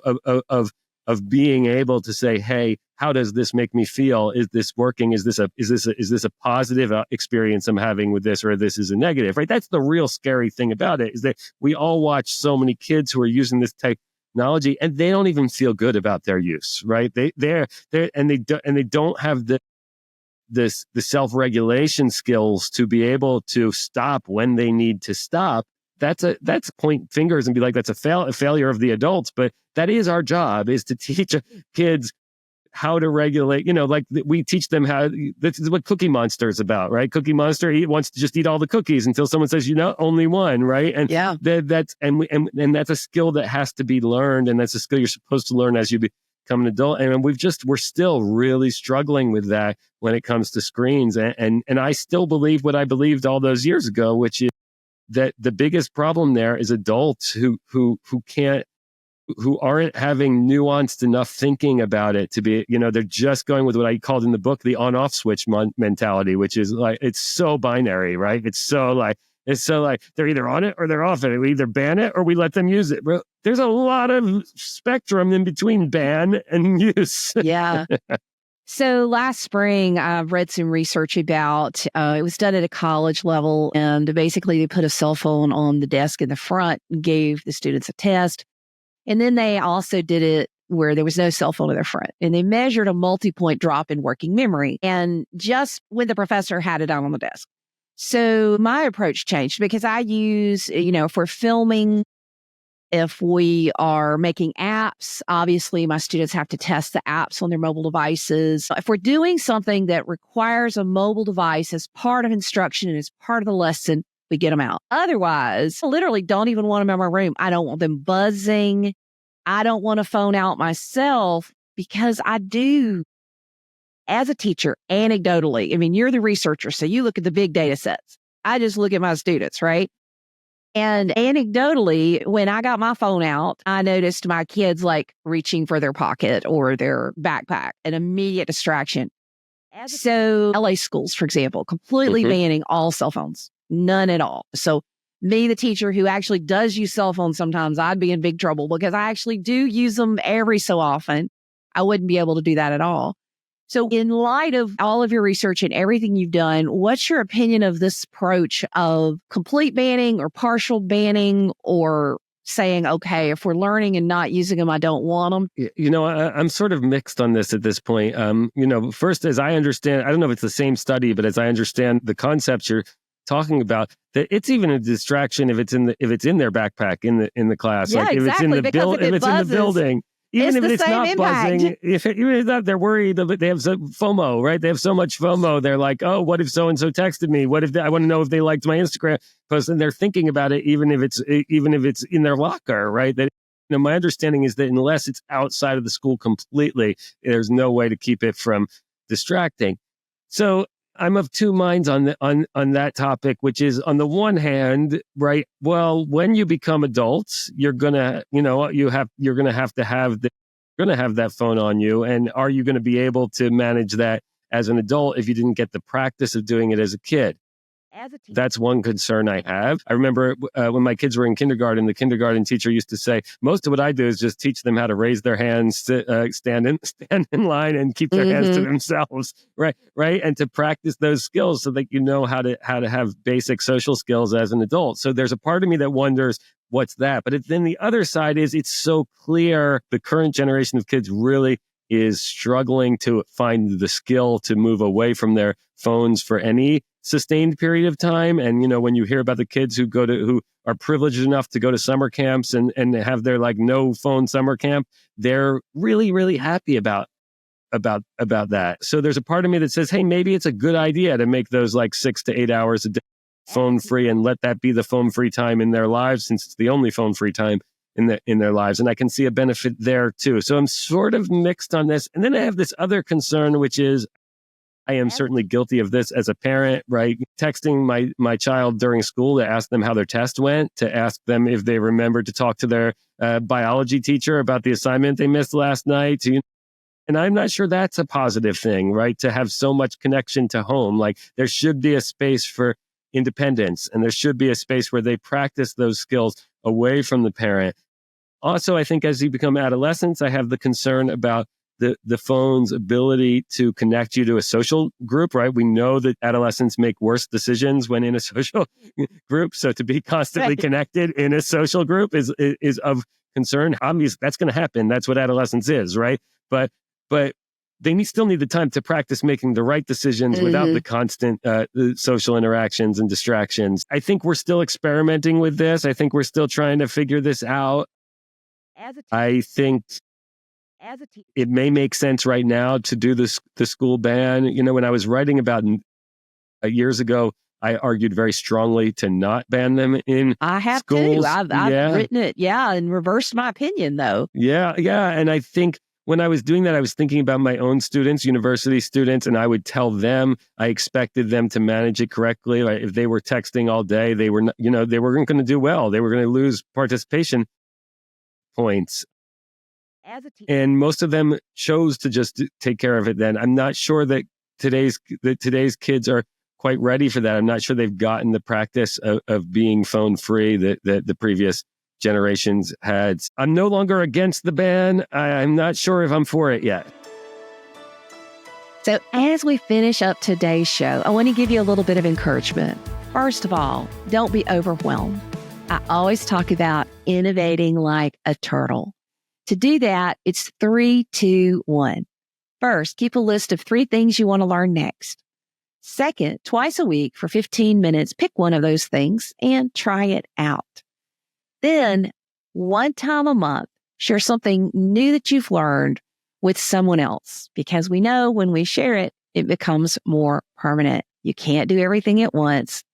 of being able to say, hey, how does this make me feel? Is this working? Is this a positive experience I'm having with this, or this is a negative, right? That's the real scary thing about it, is that we all watch so many kids who are using this technology and they don't even feel good about their use, right? They don't have the self-regulation skills to be able to stop when they need to stop. That's point fingers and be like, that's a failure of the adults. But that is our job, is to teach kids how to regulate, like we teach them how. This is what Cookie Monster is about, right? Cookie Monster, he wants to just eat all the cookies until someone says, only one, right? And yeah, that's a skill that has to be learned. And that's a skill you're supposed to learn as you become an adult. And we're still really struggling with that when it comes to screens. And I still believe what I believed all those years ago, which is that the biggest problem there is adults who aren't having nuanced enough thinking about it to be, they're just going with what I called in the book the on-off switch mentality, which is like, it's so binary, right? It's so like they're either on it or they're off it. We either ban it or we let them use it. Bro, there's a lot of spectrum in between ban and use. Yeah. So last spring, I read some research about, it was done at a college level, and basically they put a cell phone on the desk in the front and gave the students a test. And then they also did it where there was no cell phone in the front, and they measured a multi-point drop in working memory, and just when the professor had it on the desk. So my approach changed, because I use, if we're filming, if we are making apps, obviously my students have to test the apps on their mobile devices. If we're doing something that requires a mobile device as part of instruction and as part of the lesson, we get them out. Otherwise, I literally don't even want them in my room. I don't want them buzzing. I don't want to phone out myself, because I do, as a teacher, anecdotally. I mean, you're the researcher, so you look at the big data sets. I just look at my students, right? And anecdotally, when I got my phone out, I noticed my kids like reaching for their pocket or their backpack, an immediate distraction. So LA schools, for example, completely banning all cell phones. None at all. So me, the teacher who actually does use cell phones sometimes, I'd be in big trouble because I actually do use them every so often. I wouldn't be able to do that at all. So in light of all of your research and everything you've done, what's your opinion of this approach of complete banning or partial banning, or saying, okay, if we're learning and not using them, I don't want them? I'm sort of mixed on this at this point. First, as I understand, I don't know if it's the same study, but as I understand the concepts you're talking about, that it's even a distraction if it's in their backpack in the class. Yeah, like if exactly, if it's in the building. Even if it's not buzzing, even if not, they're worried that they have FOMO, right? They have so much FOMO. They're like, oh, what if so-and-so texted me? What if I want to know if they liked my Instagram post? And they're thinking about it, even if it's in their locker, right? That, my understanding is that unless it's outside of the school completely, there's no way to keep it from distracting. So I'm of two minds on that topic, which is, on the one hand, right? Well, when you become adults, you're gonna have that phone on you, and are you going to be able to manage that as an adult if you didn't get the practice of doing it as a kid? That's one concern I have. I remember when my kids were in kindergarten, the kindergarten teacher used to say, most of what I do is just teach them how to raise their hands, stand in line, and keep their hands to themselves, right? And to practice those skills so that how to have basic social skills as an adult. So there's a part of me that wonders, what's that? But then the other side is, it's so clear the current generation of kids really is struggling to find the skill to move away from their phones for any sustained period of time. And, when you hear about the kids who are privileged enough to go to summer camps and have their no phone summer camp, they're really, really happy about that. So there's a part of me that says, hey, maybe it's a good idea to make those 6 to 8 hours a day phone free, and let that be the phone free time in their lives, since it's the only phone free time in their lives. And I can see a benefit there too. So I'm sort of mixed on this. And then I have this other concern, which is, I am certainly guilty of this as a parent, right? Texting my child during school to ask them how their test went, to ask them if they remembered to talk to their biology teacher about the assignment they missed last night. And I'm not sure that's a positive thing, right? To have so much connection to home. There should be a space for independence, and there should be a space where they practice those skills away from the parent. Also, I think as you become adolescents, I have the concern about the phone's ability to connect you to a social group, right? We know that adolescents make worse decisions when in a social group. So to be constantly connected in a social group is of concern. Obviously, that's going to happen. That's what adolescence is, right? But they still need the time to practice making the right decisions without the constant social interactions and distractions. I think we're still experimenting with this. I think we're still trying to figure this out. I think it may make sense right now to do the school ban. When I was writing about years ago, I argued very strongly to not ban them in I have schools. too. I've written it, and reversed my opinion, though. Yeah. And I think when I was doing that, I was thinking about my own students, university students, and I would tell them I expected them to manage it correctly. Like if they were texting all day, they were, they weren't going to do well. They were going to lose participation points. And most of them chose to just take care of it then. I'm not sure that today's kids are quite ready for that. I'm not sure they've gotten the practice of being phone free that the previous generations had. I'm no longer against the ban. I'm not sure if I'm for it yet. So as we finish up today's show, I want to give you a little bit of encouragement. First of all, don't be overwhelmed. I always talk about innovating like a turtle. To do that, it's 3, 2, 1. First, keep a list of 3 things you want to learn next. Second, twice a week for 15 minutes, pick one of those things and try it out. Then, one time a month, share something new that you've learned with someone else, because we know when we share it, it becomes more permanent. You can't do everything at once.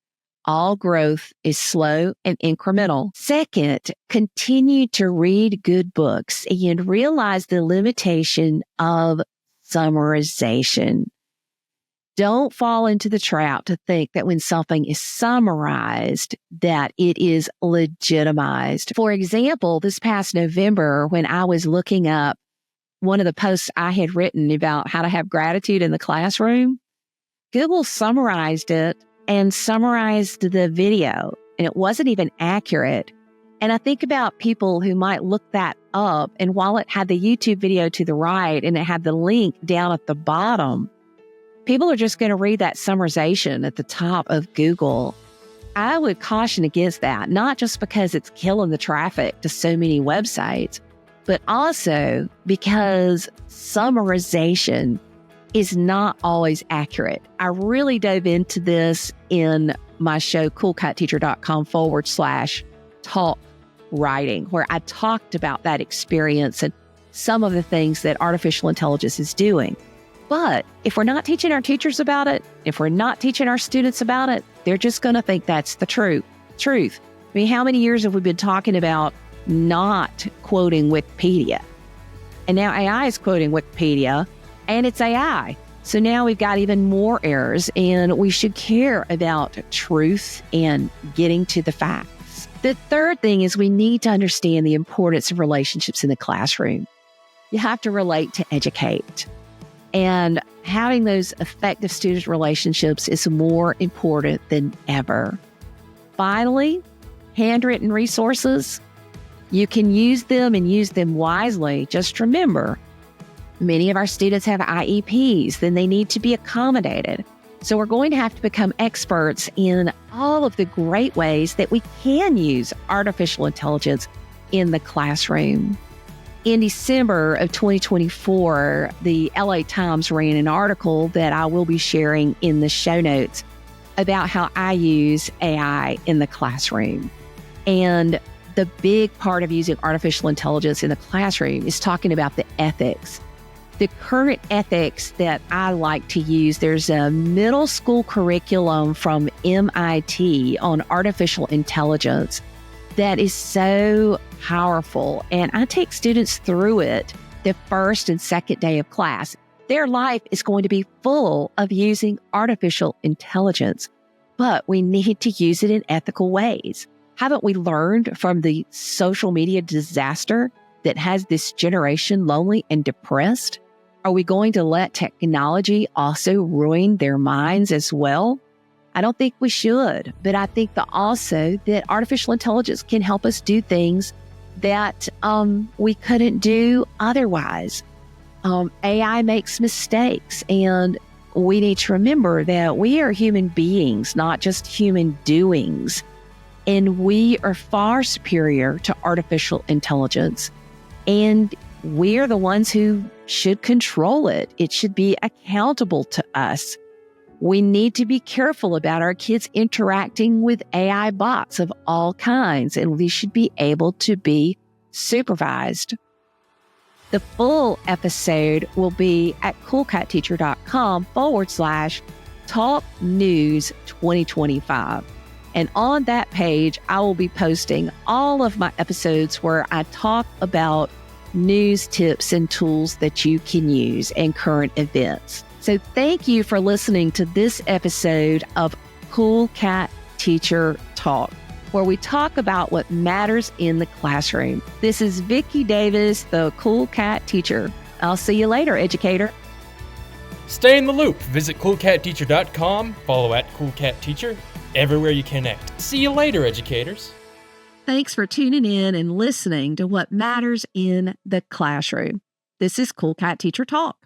All growth is slow and incremental. Second, continue to read good books and realize the limitation of summarization. Don't fall into the trap to think that when something is summarized, that it is legitimized. For example, this past November, when I was looking up one of the posts I had written about how to have gratitude in the classroom, Google summarized it and summarized the video, and it wasn't even accurate. And I think about people who might look that up, and while it had the YouTube video to the right and it had the link down at the bottom, people are just going to read that summarization at the top of Google. I would caution against that, not just because it's killing the traffic to so many websites, but also because summarization is not always accurate. I really dove into this in my show, coolcatteacher.com/talk writing, where I talked about that experience and some of the things that artificial intelligence is doing. But if we're not teaching our teachers about it, if we're not teaching our students about it, they're just going to think that's the truth. I mean, how many years have we been talking about not quoting Wikipedia? And now AI is quoting Wikipedia, and it's AI. So now we've got even more errors, and we should care about truth and getting to the facts. The third thing is we need to understand the importance of relationships in the classroom. You have to relate to educate. And having those effective student relationships is more important than ever. Finally, handwritten resources. You can use them and use them wisely. Just remember, many of our students have IEPs, then they need to be accommodated. So we're going to have to become experts in all of the great ways that we can use artificial intelligence in the classroom. In December of 2024, the LA Times ran an article that I will be sharing in the show notes about how I use AI in the classroom. And the big part of using artificial intelligence in the classroom is talking about the ethics. The current ethics that I like to use, there's a middle school curriculum from MIT on artificial intelligence that is so powerful. And I take students through it the first and second day of class. Their life is going to be full of using artificial intelligence, but we need to use it in ethical ways. Haven't we learned from the social media disaster that has this generation lonely and depressed? Are we going to let technology also ruin their minds as well? I don't think we should, but I think that also that artificial intelligence can help us do things that we couldn't do otherwise. AI makes mistakes, and we need to remember that we are human beings, not just human doings. And we are far superior to artificial intelligence. And we are the ones who should control it. It should be accountable to us. We need to be careful about our kids interacting with AI bots of all kinds, and we should be able to be supervised. The full episode will be at coolcatteacher.com/talk news 2025. And on that page, I will be posting all of my episodes where I talk about news tips and tools that you can use and current events. So thank you for listening to this episode of Cool Cat Teacher Talk, where we talk about what matters in the classroom. This is Vicki Davis, the Cool Cat Teacher. I'll see you later, educator. Stay in the loop. Visit coolcatteacher.com, follow at Cool Cat Teacher, everywhere you connect. See you later, educators. Thanks for tuning in and listening to what matters in the classroom. This is Cool Cat Teacher Talk.